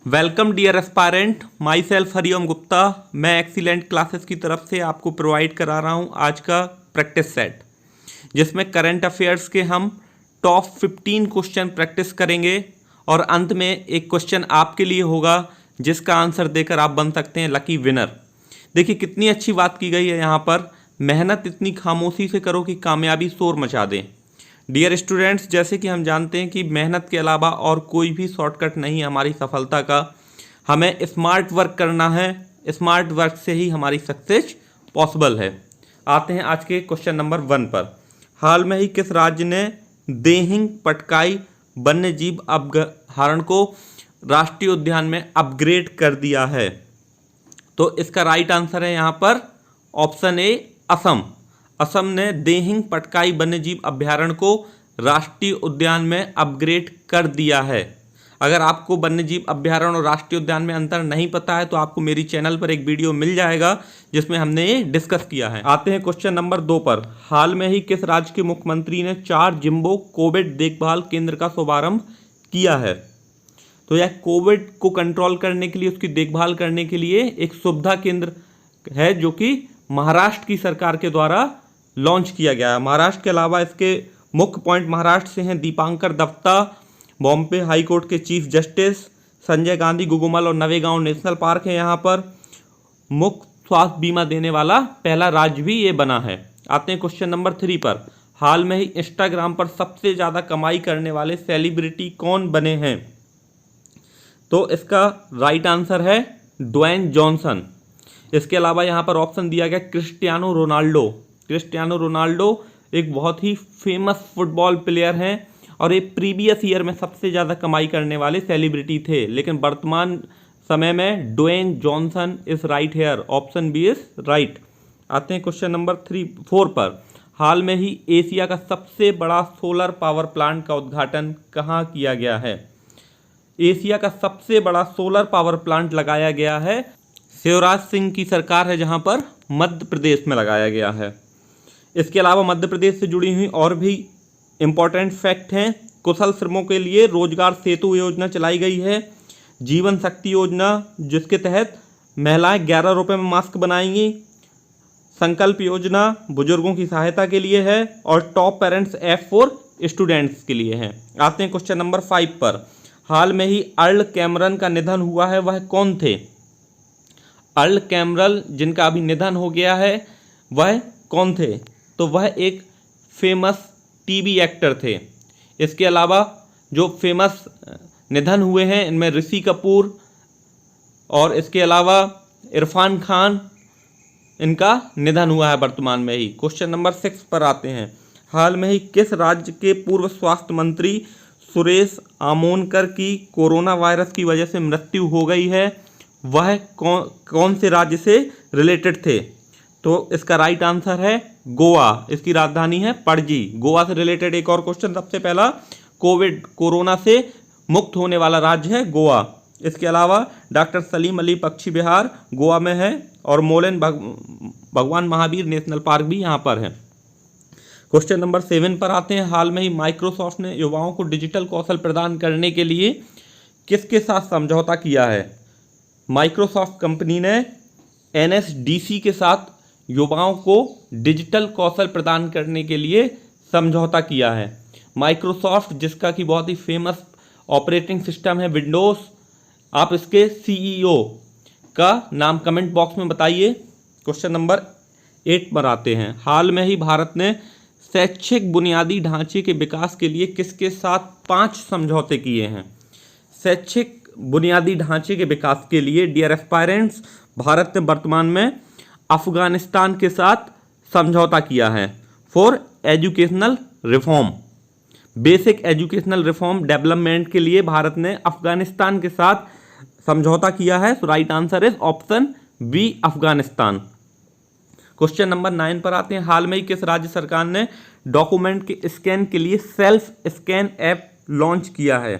Welcome dear aspirant, myself Hariom Gupta. मैं excellent classes की तरफ से आपको प्रोवाइड करा रहा हूँ आज का प्रैक्टिस सेट, जिसमें करंट अफेयर्स के हम टॉप 15 क्वेश्चन प्रैक्टिस करेंगे और अंत में एक क्वेश्चन आपके लिए होगा जिसका आंसर देकर आप बन सकते हैं लकी विनर। देखिए कितनी अच्छी बात की गई है यहाँ पर, मेहनत इतनी खामोशी से करो कि कामयाबी शोर मचा दें। डियर स्टूडेंट्स, जैसे कि हम जानते हैं कि मेहनत के अलावा और कोई भी शॉर्टकट नहीं है हमारी सफलता का। हमें स्मार्ट वर्क करना है, स्मार्ट वर्क से ही हमारी सक्सेस पॉसिबल है। आते हैं आज के क्वेश्चन नंबर 1 पर। हाल में ही किस राज्य ने देहिंग पटकाई वन्य जीव अभयारण्य को राष्ट्रीय उद्यान में अपग्रेड कर दिया है? तो इसका राइट आंसर है यहाँ पर ऑप्शन ए, असम। असम ने देहिंग पटकाई वन्यजीव अभयारण्य को राष्ट्रीय उद्यान में अपग्रेड कर दिया है। अगर आपको वन्यजीव अभयारण्य और राष्ट्रीय उद्यान में अंतर नहीं पता है तो आपको मेरी चैनल पर एक वीडियो मिल जाएगा जिसमें हमने ये डिस्कस किया है। आते हैं क्वेश्चन नंबर 2 पर। हाल में ही किस राज्य के मुख्यमंत्री ने 4 जिम्बो कोविड देखभाल केंद्र का शुभारंभ किया है? तो यह कोविड को कंट्रोल करने के लिए, उसकी देखभाल करने के लिए एक सुविधा केंद्र है जो कि महाराष्ट्र की सरकार के द्वारा लॉन्च किया गया है। महाराष्ट्र के अलावा इसके मुख्य पॉइंट महाराष्ट्र से हैं दीपांकर दत्ता, बॉम्बे हाई कोर्ट के चीफ जस्टिस, संजय गांधी गुगुमल और नवेगांव नेशनल पार्क है। यहाँ पर मुफ्त स्वास्थ्य बीमा देने वाला पहला राज्य भी ये बना है। आते हैं क्वेश्चन नंबर 3 पर। हाल में ही इंस्टाग्राम पर सबसे ज़्यादा कमाई करने वाले सेलिब्रिटी कौन बने हैं? तो इसका राइट आंसर है ड्वेन जॉनसन। इसके अलावा यहाँ पर ऑप्शन दिया गया क्रिस्टियानो रोनाल्डो। क्रिस्टियानो रोनाल्डो एक बहुत ही फेमस फुटबॉल प्लेयर हैं और ये प्रीवियस ईयर में सबसे ज़्यादा कमाई करने वाले सेलिब्रिटी थे, लेकिन वर्तमान समय में Dwayne Johnson is right here, option B is right. आते हैं क्वेश्चन नंबर 4 पर। हाल में ही एशिया का सबसे बड़ा सोलर पावर प्लांट का उद्घाटन कहाँ किया गया है? एशिया का सबसे बड़ा सोलर पावर प्लांट लगाया गया है, शिवराज सिंह की सरकार है जहां पर मध्य प्रदेश में लगाया गया है। इसके अलावा मध्य प्रदेश से जुड़ी हुई और भी इम्पोर्टेंट फैक्ट हैं। कुशल श्रमों के लिए रोजगार सेतु योजना चलाई गई है, जीवन शक्ति योजना जिसके तहत महिलाएं 11 रुपये में मास्क बनाएंगी, संकल्प योजना बुजुर्गों की सहायता के लिए है और top parents app for students के लिए है। आते हैं क्वेश्चन नंबर 5 पर। हाल में ही अर्ल कैमरन का निधन हुआ है, वह कौन थे? अर्ल कैमरन जिनका अभी निधन हो गया है वह कौन थे? तो वह एक फेमस टीवी एक्टर थे। इसके अलावा जो फेमस निधन हुए हैं इनमें ऋषि कपूर और इसके अलावा इरफान खान, इनका निधन हुआ है वर्तमान में ही। क्वेश्चन नंबर 6 पर आते हैं। हाल में ही किस राज्य के पूर्व स्वास्थ्य मंत्री सुरेश आमोनकर की कोरोना वायरस की वजह से मृत्यु हो गई है? वह कौन से राज्य से रिलेटेड थे? तो इसका राइट आंसर है गोवा। इसकी राजधानी है पणजी। गोवा से रिलेटेड एक और क्वेश्चन, सबसे पहला कोरोना से मुक्त होने वाला राज्य है गोवा। इसके अलावा डॉक्टर सलीम अली पक्षी विहार गोवा में है और मोलेन भगवान महावीर नेशनल पार्क भी यहाँ पर है। क्वेश्चन नंबर 7 पर आते हैं। हाल में ही माइक्रोसॉफ्ट ने युवाओं को डिजिटल कौशल प्रदान करने के लिए किसके साथ समझौता किया है? माइक्रोसॉफ्ट कंपनी ने NSDC के साथ युवाओं को डिजिटल कौशल प्रदान करने के लिए समझौता किया है। माइक्रोसॉफ्ट जिसका कि बहुत ही फेमस ऑपरेटिंग सिस्टम है विंडोज़, आप इसके CEO का नाम कमेंट बॉक्स में बताइए। क्वेश्चन नंबर 8 पर आते हैं। हाल में ही भारत ने शैक्षिक बुनियादी ढांचे के विकास के लिए किसके साथ 5 समझौते किए हैं? शैक्षिक बुनियादी ढांचे के विकास के लिए डियर एस्पायरेंट्स, भारत ने वर्तमान में अफगानिस्तान के साथ समझौता किया है for educational reform. Basic educational reform development के लिए भारत ने अफगानिस्तान के साथ समझौता किया है। So right answer is option B, Afghanistan. Question number 9 पर आते हैं। हाल में ही किस राज्य सरकार ने डॉक्यूमेंट के स्कैन के लिए सेल्फ स्कैन ऐप लॉन्च किया है?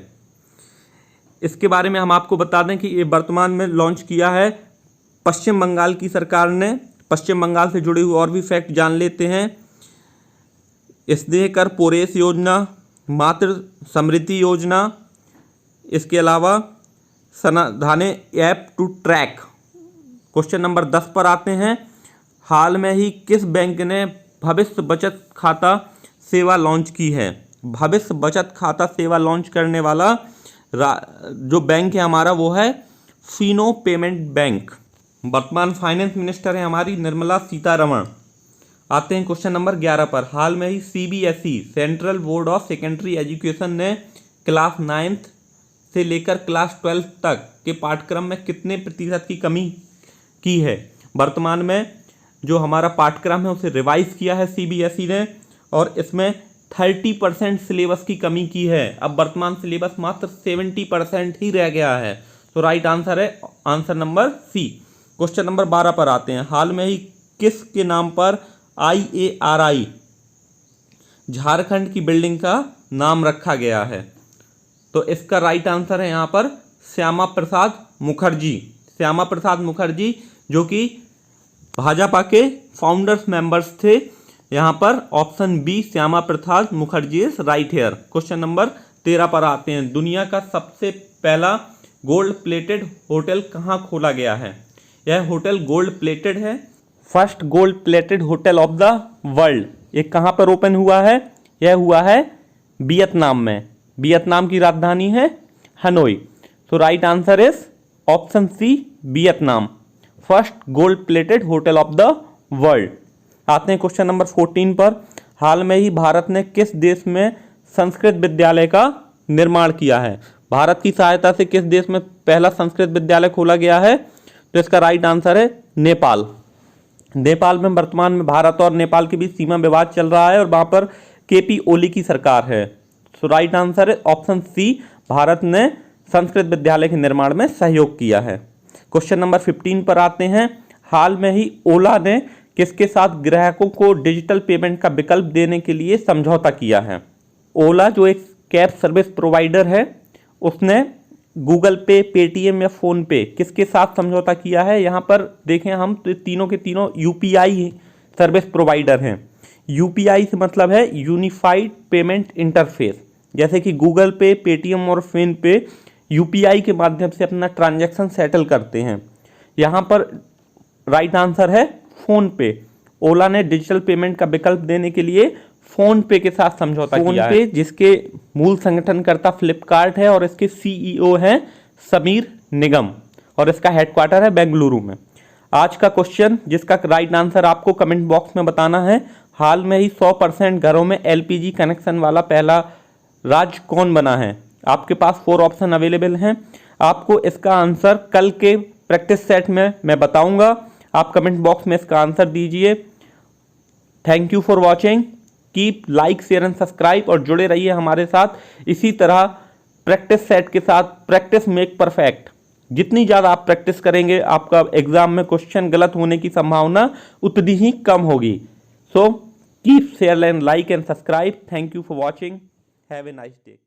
इसके बारे में हम आपको बता दें कि ये वर्तमान में लॉन्च किया है पश्चिम बंगाल की सरकार ने। पश्चिम बंगाल से जुड़े हुए और भी फैक्ट जान लेते हैं। स्नेह कर पोरेस योजना, मातृ समृद्धि योजना, इसके अलावा समाधाने app to track. Question number 10 पर आते हैं। हाल में ही किस बैंक ने भविष्य बचत खाता सेवा लॉन्च की है? भविष्य बचत खाता सेवा लॉन्च करने वाला जो बैंक है हमारा वो है फिनो पेमेंट बैंक। वर्तमान फाइनेंस मिनिस्टर है हमारी निर्मला सीतारमण। आते हैं क्वेश्चन नंबर 11 पर। हाल में ही CBSE central board of secondary education ने क्लास 9th से लेकर क्लास 12th तक के पाठ्यक्रम में कितने प्रतिशत की कमी की है? वर्तमान में जो हमारा पाठ्यक्रम है उसे रिवाइज किया है सीबीएसई ने और इसमें 30% सिलेबस की कमी की है। अब वर्तमान सिलेबस मात्र 70% ही रह गया है। तो राइट आंसर है answer number C. Question number 12 पर आते हैं। हाल में ही किस के नाम पर IARI झारखंड की बिल्डिंग का नाम रखा गया है? तो इसका राइट आंसर है यहाँ पर श्यामा प्रसाद मुखर्जी। श्यामा प्रसाद मुखर्जी जो कि भाजपा के फाउंडर्स मेंबर्स थे। यहाँ पर option B Shyama Prasad Mukherjee is right here. Question number 13 पर आते हैं। दुनिया का सबसे पहला गोल्ड प्लेटेड होटल कहाँ खोला गया है? यह होटल गोल्ड प्लेटेड है। First gold plated hotel of the world ये कहाँ पर ओपन हुआ है? यह हुआ है वियतनाम में। वियतनाम की राजधानी है Hanoi. So right answer is option C Vietnam. First gold plated hotel of the world. आते हैं क्वेश्चन नंबर 14 पर। हाल में ही भारत ने किस देश में संस्कृत विद्यालय का निर्माण किया है? भारत की सहायता से किस देश में पहला संस्कृत विद्यालय खोला गया है? तो इसका राइट आंसर है नेपाल। नेपाल में वर्तमान में भारत और नेपाल के बीच सीमा विवाद चल रहा है और वहां पर केपी ओली की सरकार है। सो राइट आंसर है ऑप्शन सी भारत ने संस्कृत विद्यालय के निर्माण में सहयोग किया है। क्वेश्चन नंबर 15 पर आते हैं। हाल में ही ओला ने किसके साथ ग्राहकों को डिजिटल पेमेंट का विकल्प देने के लिए समझौता किया है? ओला जो एक कैब सर्विस प्रोवाइडर है उसने गूगल पे, पेटीएम या फ़ोन पे किसके साथ समझौता किया है? यहाँ पर देखें हम तो तीनों के तीनों यूपीआई सर्विस प्रोवाइडर हैं। यूपीआई से मतलब है यूनिफाइड पेमेंट इंटरफेस। जैसे कि गूगल पे, पेटीएम और फ़ोन पे यूपीआई के माध्यम से अपना ट्रांजैक्शन सेटल करते हैं। यहाँ पर राइट आंसर है फ़ोन पे। ओला ने डिजिटल पेमेंट का विकल्प देने के लिए फ़ोन पे के साथ समझौता किया है। फ़ोन पे जिसके मूल संगठनकर्ता फ्लिपकार्ट है और इसके सीईओ हैं समीर निगम और इसका हेडक्वार्टर है बेंगलुरु में। आज का क्वेश्चन जिसका राइट आंसर आपको कमेंट बॉक्स में बताना है। हाल में ही 100% घरों में एलपीजी कनेक्शन वाला पहला राज्य कौन बना है? आपके पास 4 ऑप्शन अवेलेबल हैं। आपको इसका आंसर कल के प्रैक्टिस सेट में मैं बताऊंगा। आप कमेंट बॉक्स में इसका आंसर दीजिए। Thank you for watching. Keep like, share and subscribe और जुड़े रहिए हमारे साथ इसी तरह प्रैक्टिस सेट के साथ। Practice make perfect. जितनी ज़्यादा आप प्रैक्टिस करेंगे आपका एग्जाम में क्वेश्चन गलत होने की संभावना उतनी ही कम होगी। So keep share and like and subscribe. Thank you for watching. Have a nice day.